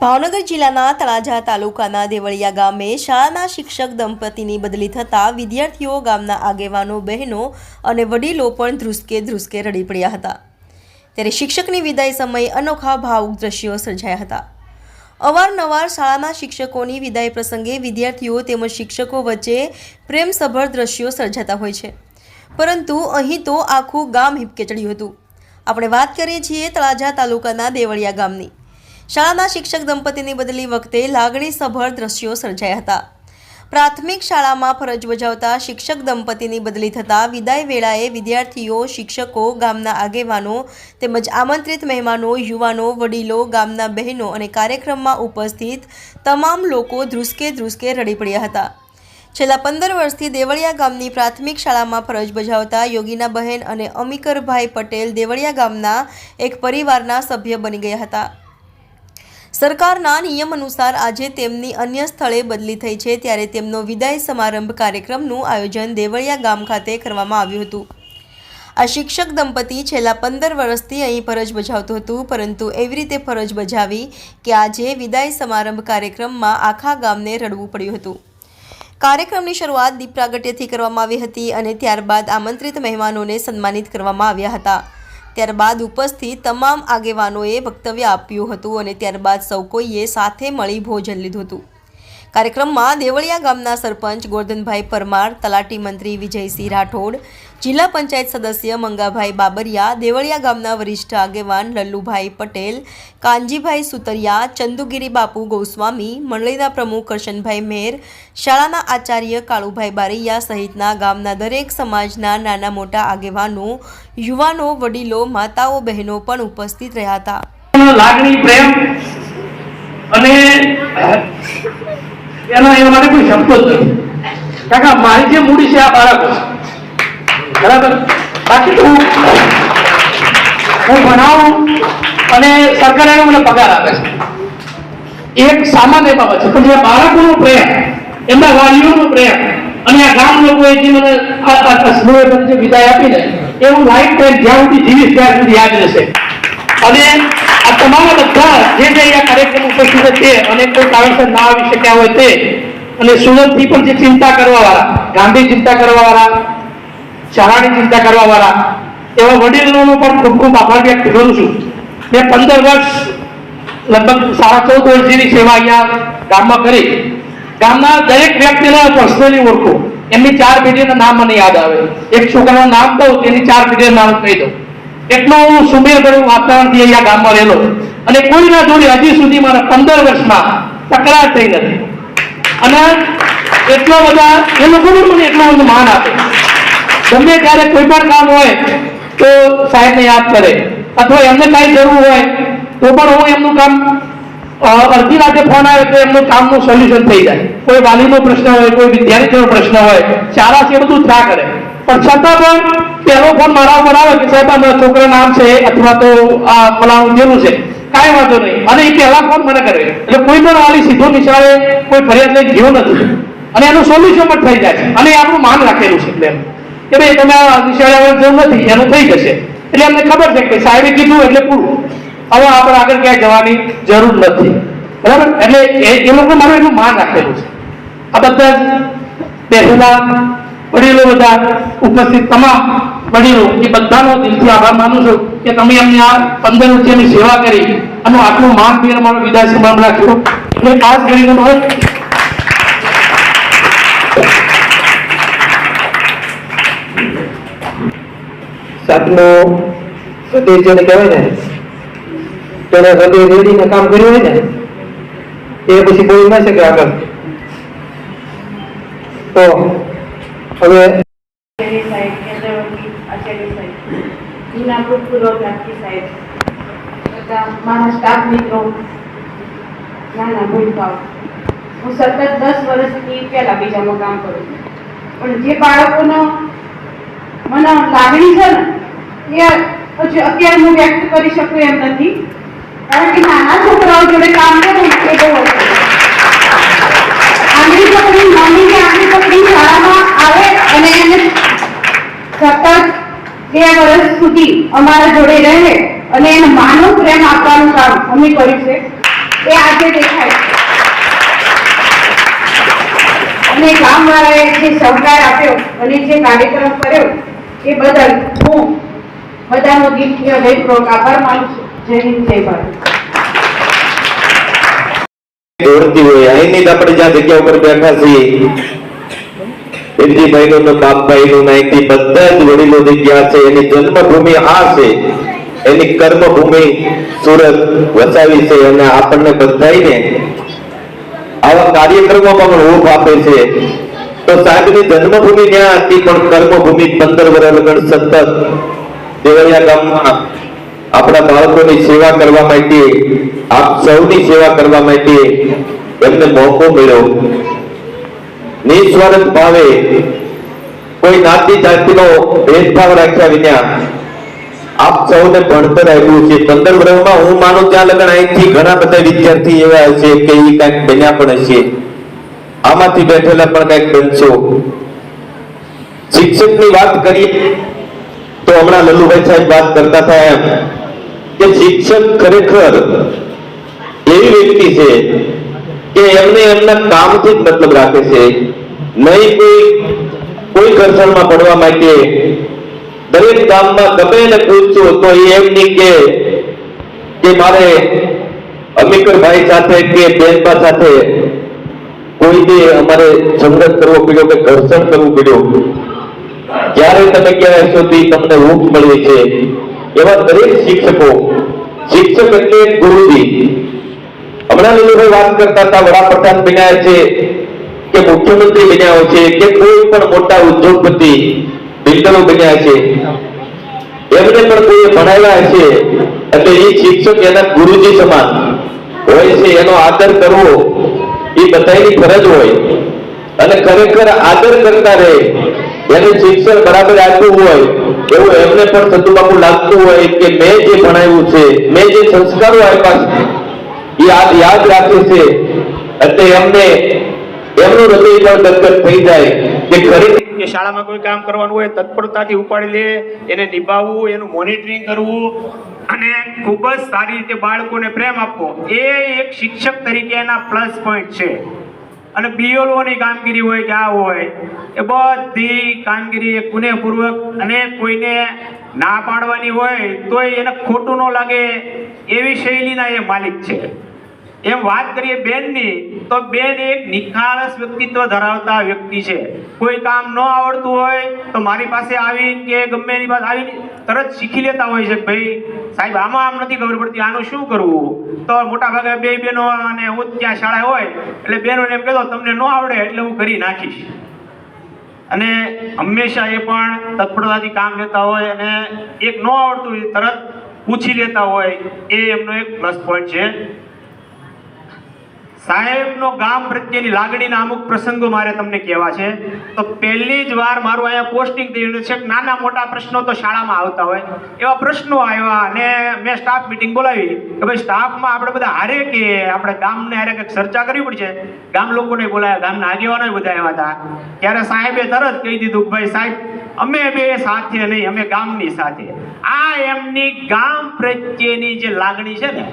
ભાવનગર જિલ્લાના તળાજા તાલુકાના દેવળિયા ગામે શાળાના શિક્ષક દંપતીની બદલી થતાં વિદ્યાર્થીઓ, ગામના આગેવાનો, બહેનો અને વડીલો પણ ધ્રુસકે રડી પડ્યા હતા। ત્યારે શિક્ષકની વિદાય સમયે અનોખા ભાવુક દ્રશ્યો સર્જાયા હતા। અવારનવાર શાળાના શિક્ષકોની વિદાય પ્રસંગે વિદ્યાર્થીઓ તેમજ શિક્ષકો વચ્ચે પ્રેમસભર દ્રશ્યો સર્જાતા હોય છે, પરંતુ અહીં તો આખું ગામ હિબકે ચડ્યું હતું। આપણે વાત કરીએ છીએ તળાજા તાલુકાના દેવળિયા ગામની। શાળાના શિક્ષક દંપતીની બદલી વખતે લાગણીસભર દ્રશ્યો સર્જાયા હતા। પ્રાથમિક શાળામાં ફરજ બજાવતા શિક્ષક દંપતીની બદલી થતાં વિદાય વેળાએ વિદ્યાર્થીઓ, શિક્ષકો, ગામના આગેવાનો તેમજ આમંત્રિત મહેમાનો, યુવાનો, વડીલો, ગામના બહેનો અને કાર્યક્રમમાં ઉપસ્થિત તમામ લોકો ધ્રુસકે રડી પડ્યા હતા। છેલ્લા 15 વર્ષથી દેવળિયા ગામની પ્રાથમિક શાળામાં ફરજ બજાવતા યોગીનાબહેન અને અમીકરભાઈ પટેલ દેવળિયા ગામના એક પરિવારના સભ્ય બની ગયા હતા। સરકારના નિયમ અનુસાર આજે તેમની અન્ય સ્થળે બદલી થઈ છે, ત્યારે તેમનો વિદાય સમારંભ કાર્યક્રમનું આયોજન દેવળિયા ગામ ખાતે કરવામાં આવ્યું હતું। આ શિક્ષક દંપતી છેલ્લા 15 વર્ષથી અહીં ફરજ બજાવતું હતું, પરંતુ એવી રીતે ફરજ બજાવી કે આજે વિદાય સમારંભ કાર્યક્રમમાં આખા ગામને રડવું પડ્યું હતું। કાર્યક્રમની શરૂઆત દીપ પ્રાગટ્યથી કરવામાં આવી હતી અને ત્યારબાદ આમંત્રિત મહેમાનોને સન્માનિત કરવામાં આવ્યા હતા। ત્યારબાદ ઉપસ્થિત તમામ આગેવાનોએ વક્તવ્ય આપ્યું હતું અને ત્યારબાદ સૌ કોઈએ સાથે મળી ભોજન લીધું હતું। કાર્યક્રમમાં દેવળિયા ગામના સરપંચ ગોરધનભાઈ પરમાર, તલાટી મંત્રી વિજયસિંહ રાઠોડ, જિલ્લા પંચાયત સદસ્ય મંગાભાઈ બાબરિયા, દેવળિયા ગામના વરિષ્ઠ આગેવાન લલ્લુભાઈ પટેલ, કાનજીભાઈ સુતરિયા, ચંદુગીરી બાપુ ગોસ્વામી, મંડળીના પ્રમુખ કરશનભાઈ મેર, શાળાના આચાર્ય કાળુભાઈ બારૈયા સહિતના ગામના દરેક સમાજના નાના મોટા આગેવાનો, યુવાનો, વડીલો, માતાઓ, બહેનો પણ ઉપસ્થિત રહ્યા હતા। લાગણી, પ્રેમ અને એના માટે કોઈ શબ્દો જ નથી। કાકા મારી જે મૂડી છે આ બાળકો બરાબર, બાકી તો હું ભણાવું અને સરકાર મને પગાર આપે છે, એક સામાન્ય બાબત છે, પણ જે બાળકોનો પ્રેમ, એમના વાલીઓનો પ્રેમ અને આ ગામ લોકોએ જે મને જે વિદાય આપીને એ હું લાઈફ ટાઈમ જ્યાં સુધી જીવીશ ત્યાં સુધી યાદ રહેશે। અને આ તમામ બધા જે અહીંયા કાર્યક્રમ ઉપસ્થિત છે અને કોઈ કારણસર ના આવી શક્યા હોય તે, અને સુરતથી પણ જે ચિંતા કરવાવાળા, ગાંધી ચિંતા કરવાવાળા, શાળાની ચિંતા કરવાવાળા એવા વડીલોનો પણ ખૂબ ખૂબ આભાર વ્યક્ત કરું છું। મેં 15 વર્ષ લગભગ 14.5 વર્ષ જેવી સેવા અહીંયા ગામમાં કરી। ગામના દરેક વ્યક્તિને પર્સનલી ઓળખું, એમની 4 પેઢીના નામ મને યાદ આવે। એક છોકરાનું નામ કહું તેની 4 પેઢીનું નામ કહી દઉં। એટલો હું સુમેળભર્યું વાતાવરણથી અહીંયા ગામમાં રહેલો અને કોઈના જોડે હજી સુધી મારા 15 વર્ષમાં તકરાર થઈ નથી। અને એટલો બધા એ લોકો મને એટલું બધું માન આપે, ગમે ત્યારે કોઈ પણ કામ હોય તો સાહેબને યાદ કરે, અથવા એમને કાંઈ જરૂર હોય તો પણ હું એમનું કામ અડધી રાતે ફોન આવે તો એમનું કામનું સોલ્યુશન થઈ જાય। કોઈ વાલીનો પ્રશ્ન હોય, કોઈ વિદ્યાર્થીનો પ્રશ્ન હોય, શાળા છે બધું થયા કરે, પણ છતાં પણ પહેલો ફોન મારા ઉપર આવે કે સાહેબ અમારા છોકરા નામ છે અથવા તો આ ફલાણું જેવું છે, કાંઈ વાંધો નહીં, અને એ પહેલા ફોન મને કરે। એટલે કોઈ પણ વાલી સીધો નિશાળે કોઈ ફરિયાદ લઈ ગયો નથી અને એનું સોલ્યુશન પણ થઈ જાય છે અને આપણું માન રાખેલું છે એટલે કે ભાઈ તમે નિશાળે આવવાની જરૂર નથી, એનું થઈ જશે। એટલે અમને ખબર છે કે સાહેબે કીધું એટલે પૂરું, હવે આપણે આગળ ક્યાંય જવાની જરૂર નથી, બરાબર। એટલે એ લોકો મારું એનું માન રાખેલું છે। આ બધા જ બેઠેલા વડીલો, બધા ઉપસ્થિત તમામ વડીલો, એ બધાનો દિલથી આભાર માનું છું કે તમે અમને આ 15 વર્ષની સેવા કરી અને આટલું માન પીને મારો વિદાય સમારંભ રાખ્યો। એટલે ખાસ કરીને સાતમો સતી જેને કહેવાય ને, તેને હૃદય રેડીને કામ કર્યું હોય ને એ પછી બોલી ના શકે આગળ। તો હવે મારા સ્ટાફ મિત્રો, નાના ભૂલકાઓ, હું સતત 10 વર્ષથી પહેલા બીજામાં કામ કરું છું, પણ જે બાળકોનો મને લાગણી છે ને એ હજુ અત્યારે હું વ્યક્ત કરી શકું એમ નથી, કારણ કે નાના છોકરાઓ જોડે કામ કરું એ બહુ આંગળી પકડી, મમ્મીની આંગળી પકડી શાળામાં આવે અને એને સતત 2 વર્ષ સુધી અમારા જોડે રહે અને એને માનવ પ્રેમ આપવાનું કામ અમે કર્યું છે। એ આજે દેખાય છે. અને ગામવાળાએ જે સહકાર આપ્યો અને જે કાર્યક્રમ કર્યો એ બદલ હું બધાનો દિલથી હૃદયપૂર્વક આભાર માનું છું. જય હિન્દ, જય ભારત. દોડતી હોય અહીંની જ આપણે જ્યાં જગ્યા ઉપર બેઠા છીએ પિરજીભાઈ નું તો બાપભાઈ નું નાઈથી બધા જ વડીલો જગ્યા છે. એની જન્મભૂમિ આ છે, એની કર્મભૂમિ સુરત વસાવી છે. અને આપણને બધાને આવા કાર્યક્રમોમાં પણ ઊભ આપે છે. તો સાહેબની જન્મભૂમિ ત્યાં હતી, પણ કર્મભૂમિ 15 વર્ષ લગન સતત દેવળિયા ગામમાં આપણા બાળકોની સેવા કરવા માટે, આપ સૌની સેવા કરવા માટે એમને મોકો મળ્યો. નિસ્વાર્થ ભાવે કોઈ જ્ઞાતિ જાતિનો ભેદભાવ રાખ્યા વિના આપ સૌને ભણતર આપ્યું છે. 15 વર્ષમાં હું માનું ત્યાં લગન અહીંથી ઘણા બધા વિદ્યાર્થી એવા છે કે એ કઈક બન્યા પણ હશે. આમાંથી બેઠેલા પણ કઈક બનશો. શિક્ષકની વાત કરીએ તો હમણાં લલ્લુભાઈ સાહેબ વાત કરતા હતા એમ કે શિક્ષક ખરેખર એવી વ્યક્તિ છે કે એમને એમના કામથી જ મતલબ રાખે છે, નહીં કોઈ ઘર્ષણમાં પડવા માટે. દરેક ગામમાં ગમે એને પૂછશો તો એમ નહીં કે મારે અમીકરભાઈ સાથે કે બેનબા સાથે કોઈ દે અમારે સંઘર્ષ કરવો પડ્યો કે ઘર્ષણ કરવું પડ્યું. જ્યારે તમે કહેવાય છો તો તમને ઊંઘ મળી છે. એવા દરેક શિક્ષકો, શિક્ષક એટલે ગુરુજી. હમણાં લલ્લુભાઈ વાત કરતા હતા, વડાપ્રધાન બન્યા છે કે મુખ્યમંત્રી બન્યા છે કે કોઈ પણ મોટા ઉદ્યોગપતિ બિલ્ડરો બન્યા છે, એમને પણ કોઈ ભણાવ્યા છે. એટલે એ શિક્ષક એના ગુરુજી સમાન હોય છે. એનો આદર કરવો એ બધાની ફરજ હોય. અને ખરેખર આદર કરતા રહે, એને શિક્ષણ બરાબર આપ્યું હોય એવું એમને પણ સતુબાપુ લાગતું હોય કે મેં જે ભણાવ્યું છે, મેં જે સંસ્કારો આપ્યા છે એ યાદ રાખે છે. એટલે એમને એમનું હૃદય પણ ગદગદ થઈ જાય કે ખરેખર કે શાળામાં કોઈ કામ કરવાનું હોય તત્પરતાથી ઉપાડી લે, એને નિભાવવું, એનું મોનિટરિંગ કરવું અને ખૂબ જ સારી રીતે બાળકોને પ્રેમ આપવો, એ એક શિક્ષક તરીકે એના પ્લસ પોઈન્ટ છે. અને બીઓની કામગીરી હોય કે આ હોય, એ બધી કામગીરી પુનઃપૂર્વક અને કોઈને ના પાડવાની હોય તોય એને ખોટું ન લાગે એવી શૈલીના એ માલિક છે. એમ વાત કરીએ બેનની તો બેન એક નિખાલસ વ્યક્તિત્વ ધરાવતા વ્યક્તિ છે. કોઈ કામ ન આવડતું હોય તો મારી પાસે આવીને કે ગમે એની પાસે આવીને તરત શીખી લેતા હોય છે કે ભાઈ સાહેબ આમાં આમ નથી ખબર પડતી, આનું શું કરવું. તો મોટા ભાગે બે બહેનો અને હું ત્યાં શાળા હોય એટલે બહેનોને એમ કહેતો તમને ન આવડે એટલે હું કરી નાખીશ. અને હંમેશા એ પણ તત્પરતાથી કામ લેતા હોય અને એક ન આવડતું હોય તરત પૂછી લેતા હોય, એ એમનો એક પ્લસ પોઈન્ટ છે. સાહેબનો ગામ પ્રત્યેની લાગણીના અમુક પ્રસંગો મારે તમને કહેવા છે. તો પહેલી જ વાર મારું અહીંયા પોસ્ટિંગ થયું છે. નાના મોટા પ્રશ્નો તો શાળામાં આવતા હોય, એવા પ્રશ્નો આવ્યા અને મેં સ્ટાફ મિટિંગ બોલાવી કે ભાઈ સ્ટાફમાં આપણે બધા હારે કે આપણે ગામને હારે કંઈક ચર્ચા કરવી પડશે. ગામ લોકોને બોલાવ્યા, ગામના આગેવાનો બધા આવ્યા હતા. ત્યારે સાહેબે તરત કહી દીધું કે ભાઈ સાહેબ અમે બે સાથે નહીં, અમે ગામની સાથે. આ એમની ગામ પ્રત્યેની જે લાગણી છે ને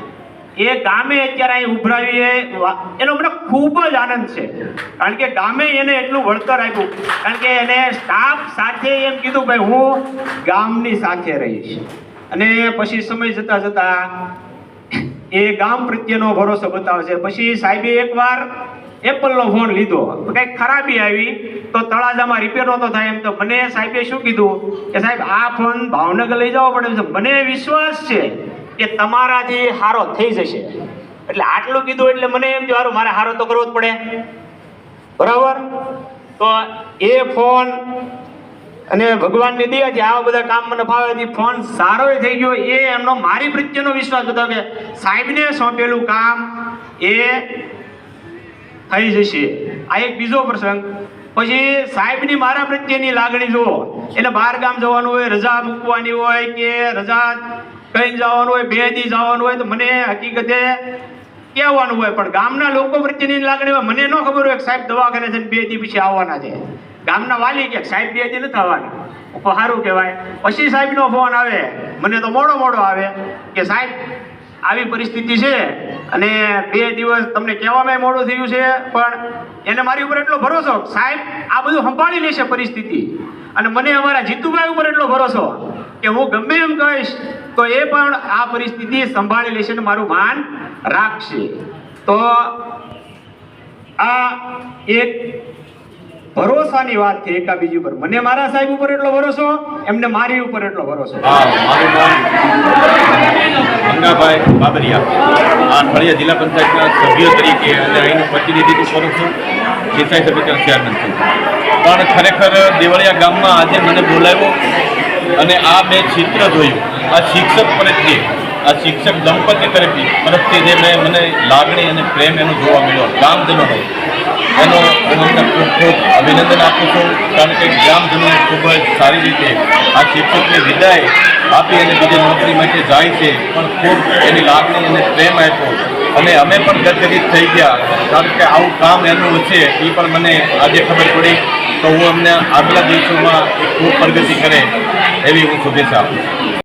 એ ગામે અત્યારે અહીં ઉભરાવીએ એનો મને ખૂબ જ આનંદ છે. કારણ કે ગામે એને એટલું વળતર આપ્યું, કારણ કે એને સ્ટાફ સાથે એમ કીધું ભાઈ હું ગામની સાથે રહીશ. અને પછી સમય જતા જતા એ ગામ પ્રત્યેનો ભરોસો બતાવે છે. પછી સાહેબે એકવાર એપલનો ફોન લીધો, કંઈક ખરાબી આવી તો તળાજામાં રિપેર નહોતો થાય એમ, તો મને સાહેબે શું કીધું કે સાહેબ આ ફોન ભાવનગર લઈ જવો પડે છે, મને વિશ્વાસ છે કે તમારાથી હારો થઈ જશે. એટલે આટલું કીધું એટલે મને એમ થયું મારે હારો તો કરવો જ પડે, બરાબર. તો એ ફોન અને ભગવાનની દયાથી આવા બધા કામ મને ફાવે, ફોન સારો થઈ ગયો. એ એમનો મારી પ્રત્યેનો વિશ્વાસ હતો કે સાહેબને સોંપેલું કામ એ થઈ જશે. આ એક બીજો પ્રસંગ. પછી સાહેબની મારા પ્રત્યેની લાગણી જુઓ, એટલે બહાર ગામ જવાનું હોય, રજા મૂકવાની હોય કે રજા કઈ જવાનું હોય, 2 દી જવાનું હોય તો મને હકીકતે કહેવાનું હોય, પણ ગામના લોકો પ્રત્યેની લાગણી હોય. મને ન ખબર હોય કે સાહેબ દવાખાને છે 2 દી પછી આવવાના છે. ગામના વાલી કે સાહેબ 2 દી નથી આવવાના, સારું કહેવાય. પછી સાહેબનો ફોન આવે, મને તો મોડો આવે કે સાહેબ આવી પરિસ્થિતિ છે અને 2 દિવસ તમને કહેવામાં મોડું થયું છે, પણ એને મારી ઉપર એટલો ભરોસો, સાહેબ આ બધું સંભાળી લેશે પરિસ્થિતિ, અને મને અમારા જીતુભાઈ ઉપર એટલો ભરોસો કે હું ગમે એમ કહીશ તો એ પણ આ પરિસ્થિતિ સંભાળી લેશે અને મારું માન રાખશે. તો આ એક ભરોસાની વાત છે એકાબીજી ઉપર. મને મારા સાહેબ ઉપર એટલો ભરોસો, એમને મારી ઉપર એટલો ભરોસો. મારું નામ મંગાભાઈ બાબરિયા, આ ફળિયા જિલ્લા પંચાયતના સભ્ય તરીકે અને અહીંનું પ્રતિનિધિત્વ કરું છું, સિંચાઈ સમિતિના ચેરમેન છું. પણ ખરેખર દેવળિયા ગામમાં આજે મને બોલાવ્યો અને આ મેં ચિત્ર જોયું, આ શિક્ષક પ્રત્યે, આ શિક્ષક દંપતી તરફથી જે મને લાગણી અને પ્રેમ એનો જોવા મળ્યો ગામજનોનો, એનો હું અમને ખૂબ ખૂબ અભિનંદન આપું છું. કારણ કે ગ્રામજનો ખૂબ જ સારી રીતે આ શિક્ષકને વિદાય આપી અને બીજી નોકરી માટે જાય છે, પણ ખૂબ એની લાગણી અને પ્રેમ આપ્યો અને અમે પણ ગદગદિત થઈ ગયા. કારણ કે આવું કામ એનું હશે એ પણ મને આજે ખબર પડી. તો હું અમને આગલા દિવસોમાં ખૂબ પ્રગતિ કરે એવી હું શુભેચ્છા આપું છું.